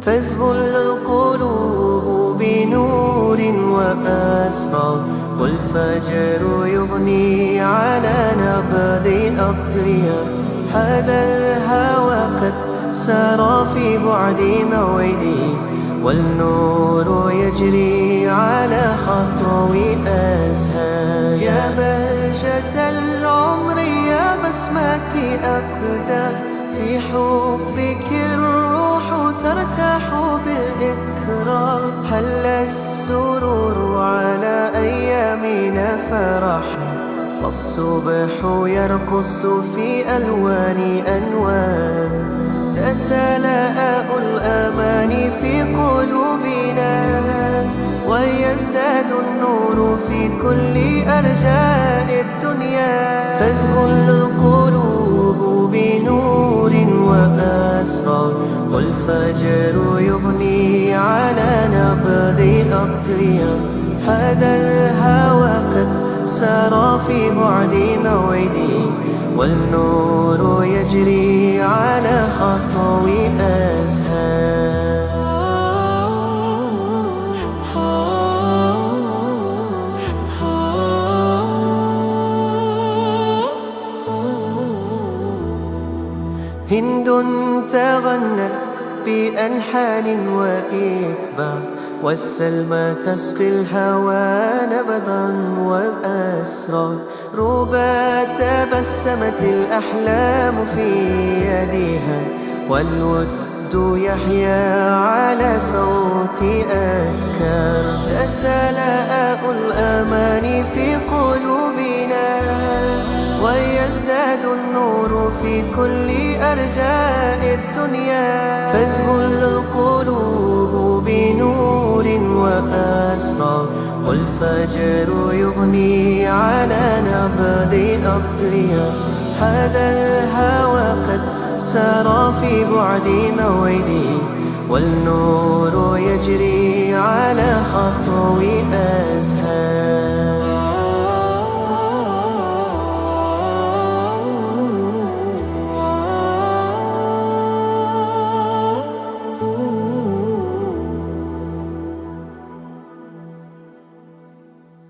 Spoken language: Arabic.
تزهو القلوب بنور وأسرار، والفجر يغني على نبض أطيار. هذا الهوى قد سار في بعد موعده، والنور يجري على خطو أزهار. يا بهجة العمر يا بسمة أقدار، في حبك الروح ترتاح بالإكرار. هل السرور على أيامنا فرحا، فالصبح يرقص في ألوان أنوار. تتلاء الأمان في قلوبنا، ويزداد النور في كل أرجاء الدنيا. تزهو القلوب بنور وأسرار، والفجر يغني على نبض أطيار. هذا الهوى قد سار في بعد موعده، والنور يجري على خطو أزهار. هند تغنت بألحان وإكبار، والسلمى تسقي الهوى نبضا وأسرار. ربما تبسمت الأحلام في يدها، والود يحيا على صوت أذكار. تتلاء الأمان في قلوبنا، ويزداد النور في كل أرجاء الدنيا. تزهو القلوب بنور وأسرار، والفجر يغني على نبض أطيار. هذا الهوى قد سار في بعد موعده، والنور يجري على خطو أزهار.